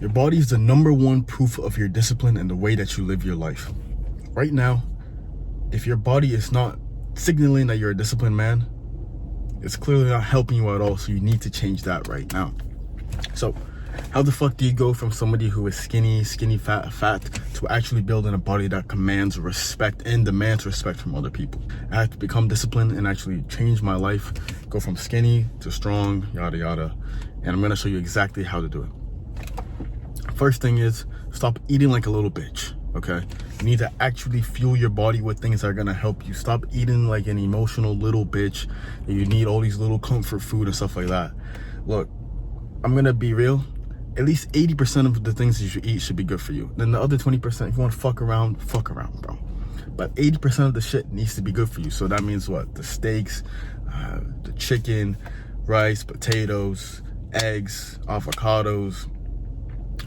Your body is the #1 proof of your discipline and the way that you live your life. Right now, if your body is not signaling that you're a disciplined man, it's clearly not helping you at all, so you need to change that right now. So how the fuck do you go from somebody who is skinny, fat, to actually building a body that commands respect and demands respect from other people? I had to become disciplined and actually change my life, go from skinny to strong, yada yada, and I'm gonna show you exactly how to do it. First thing is, stop eating like a little bitch, okay? You need to actually fuel your body with things that are gonna help you. Stop eating like an emotional little bitch, and you need all these little comfort food and stuff like that. Look, I'm gonna be real. At least 80% of the things that you should eat should be good for you. Then the other 20%, if you want to fuck around, bro. But 80% of the shit needs to be good for you. So that means what? The steaks, the chicken, rice, potatoes, eggs, avocados,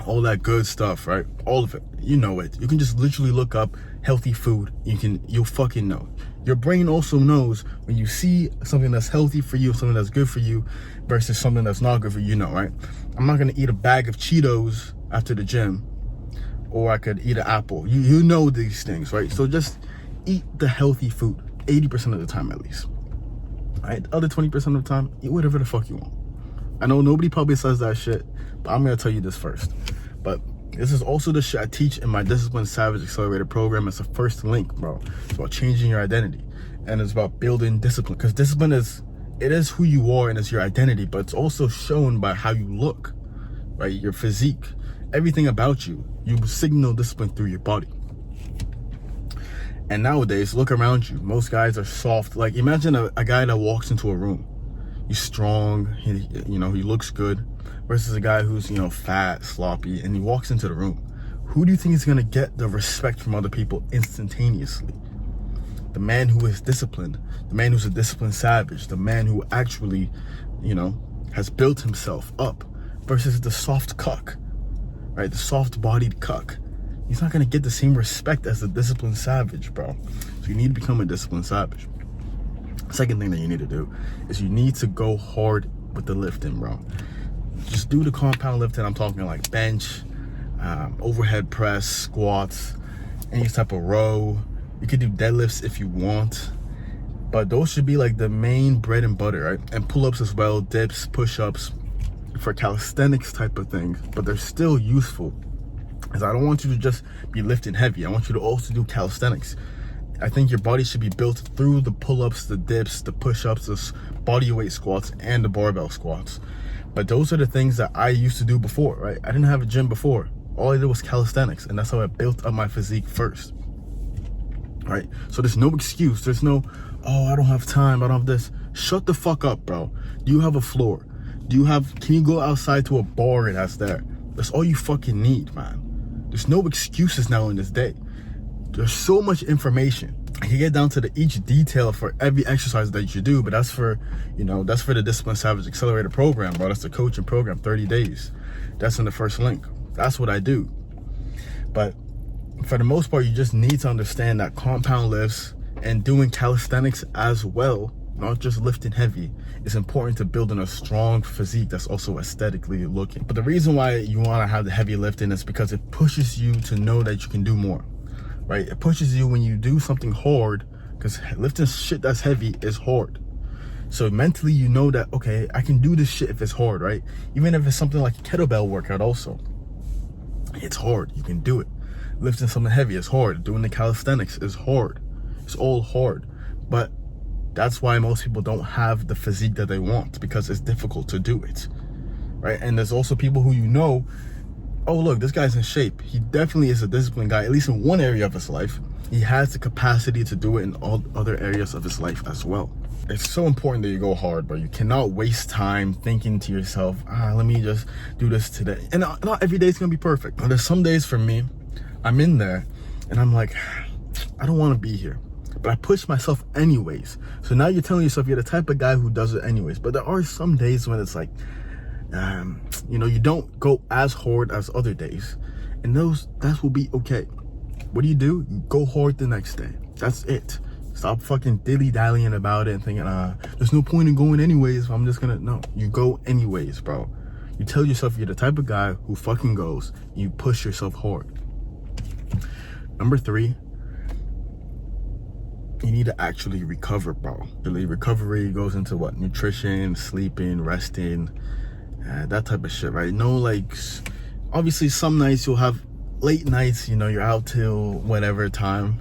all that good stuff, right? All of it. You know it. You can just literally look up healthy food. You'll fucking know. Your brain also knows when you see something that's healthy for you, something that's good for you, versus something that's not good for you, right? I'm not gonna eat a bag of Cheetos after the gym, or I could eat an apple. You know these things, right? So just eat the healthy food 80% of the time at least. All right, the other 20% of the time, eat whatever the fuck you want. I know nobody probably says that shit, but I'm gonna tell you this first. But this is also the shit I teach in my Discipline Savage Accelerator program. It's the first link, bro. It's about changing your identity, and it's about building discipline. Because discipline is who you are and it's your identity, but it's also shown by how you look, right? Your physique, everything about you. You signal discipline through your body. And nowadays, look around you. Most guys are soft. Like, imagine a guy that walks into a room. He's strong, he looks good, versus a guy who's, fat, sloppy, and he walks into the room. Who do you think is gonna get the respect from other people instantaneously? The man who is disciplined, the man who's a disciplined savage, the man who actually, has built himself up, versus the soft cuck, right? The soft-bodied cuck. He's not gonna get the same respect as the disciplined savage, bro. So you need to become a disciplined savage. Second thing that you need to do is you need to go hard with the lifting, bro. Just do the compound lifting. I'm talking like bench, overhead press, squats, any type of row. You could do deadlifts if you want, but those should be like the main bread and butter, right? And pull-ups as well, dips, push-ups for calisthenics type of things, but they're still useful. Because I don't want you to just be lifting heavy. I want you to also do calisthenics. I think your body should be built through the pull-ups, the dips, the push-ups, the body weight squats, and the barbell squats. But those are the things that I used to do before, right? I didn't have a gym before. All I did was calisthenics, and that's how I built up my physique first, right? So there's no excuse. There's no, oh, I don't have time, I don't have this. Shut the fuck up, bro. Do you have a floor? Can you go outside to a bar that's there? That's all you fucking need, man. There's no excuses now in this day. There's so much information. I can get down to each detail for every exercise that you should do, but that's for the Discipline Savage Accelerator program, bro. That's the coaching program, 30 days. That's in the first link. That's what I do. But for the most part, you just need to understand that compound lifts and doing calisthenics as well, not just lifting heavy, is important to building a strong physique that's also aesthetically looking. But the reason why you want to have the heavy lifting is because it pushes you to know that you can do more. Right? It pushes you when you do something hard, because lifting shit that's heavy is hard. So mentally, you know that, okay, I can do this shit if it's hard, right? Even if it's something like a kettlebell workout also. It's hard. You can do it. Lifting something heavy is hard. Doing the calisthenics is hard. It's all hard. But that's why most people don't have the physique that they want, because it's difficult to do it, right? And there's also people who oh, look, this guy's in shape. He definitely is a disciplined guy, at least in one area of his life. He has the capacity to do it in all other areas of his life as well. It's so important that you go hard, but you cannot waste time thinking to yourself, let me just do this today. And not every day is gonna be perfect. But there's some days for me, I'm in there and I'm like, I don't wanna be here, but I push myself anyways. So now you're telling yourself you're the type of guy who does it anyways. But there are some days when it's like, you don't go as hard as other days, and that will be okay. What do? You go hard the next day. That's it. Stop fucking dilly-dallying about it and thinking, there's no point in going anyways. I'm just gonna, no, you go anyways, bro. You tell yourself you're the type of guy who fucking goes. You push yourself hard. Number 3, you need to actually recover, bro. Really, recovery goes into what? Nutrition, sleeping, resting, that type of shit, right? No, like, obviously some nights you'll have late nights, you know, you're out till whatever time,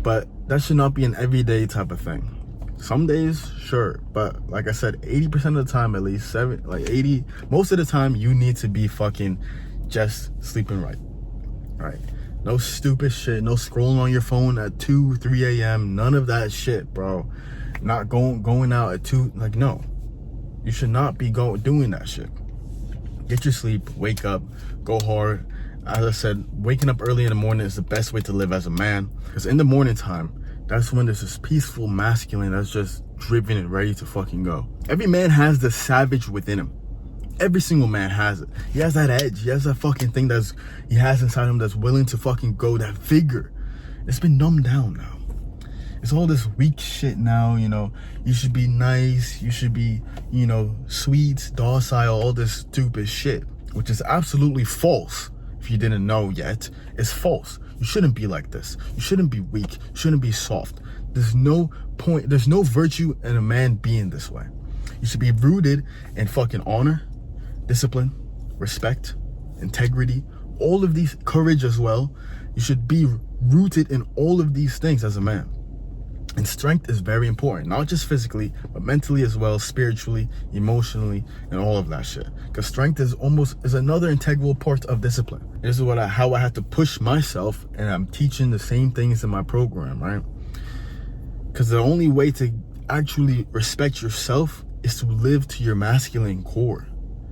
but that should not be an everyday type of thing. Some days, sure, but like I said, 80% of the time, at least 80, most of the time, you need to be fucking just sleeping right? No stupid shit, no scrolling on your phone at 2, 3 a.m., none of that shit, bro. Not going out at 2, like, no. You should not be doing that shit. Get your sleep, wake up, go hard. As I said, waking up early in the morning is the best way to live as a man, because in the morning time, that's when there's this peaceful masculine that's just driven and ready to fucking go. Every man has the savage within him. Every single man has it. He has that edge. He has that fucking thing he has inside him that's willing to fucking go, that vigor. It's been numbed down now. It's all this weak shit now, you know. You should be nice. You should be, you know, sweet, docile, all this stupid shit, which is absolutely false. If you didn't know yet, it's false. You shouldn't be like this. You shouldn't be weak. You shouldn't be soft. There's no point. There's no virtue in a man being this way. You should be rooted in fucking honor, discipline, respect, integrity, all of these, courage as well. You should be rooted in all of these things as a man. And strength is very important, not just physically, but mentally as well, spiritually, emotionally, and all of that shit. Because strength is another integral part of discipline. This is how I had to push myself, and I'm teaching the same things in my program, right? Because the only way to actually respect yourself is to live to your masculine core,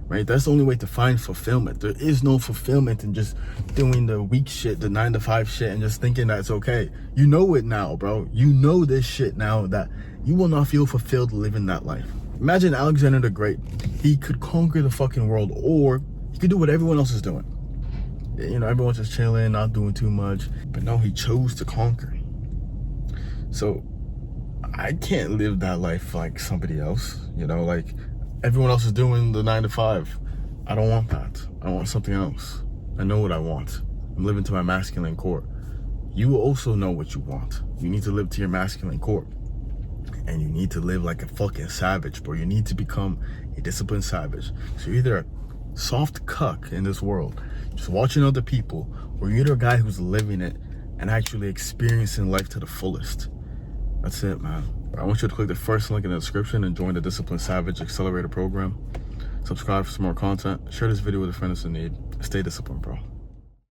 right? That's the only way to find fulfillment. There is no fulfillment in just doing the weak shit, the 9-to-5 shit, and just thinking that it's okay. You know it now, bro. You know this shit now, that you will not feel fulfilled living that life. Imagine Alexander the Great. He could conquer the fucking world, or he could do what everyone else is doing. You know, everyone's just chilling, not doing too much. But no, he chose to conquer. So I can't live that life like somebody else, you know, like everyone else is doing the 9-to-5. I don't want that. I want something else. I know what I want. I'm living to my masculine core. You also know what you want. You need to live to your masculine core. And you need to live like a fucking savage, bro. You need to become a disciplined savage. So you're either a soft cuck in this world, just watching other people, or you're either a guy who's living it and actually experiencing life to the fullest. That's it, man. I want you to click the first link in the description and join the Disciplined Savage Accelerator program. Subscribe for some more content. Share this video with a friend that's in need. Stay disciplined, bro.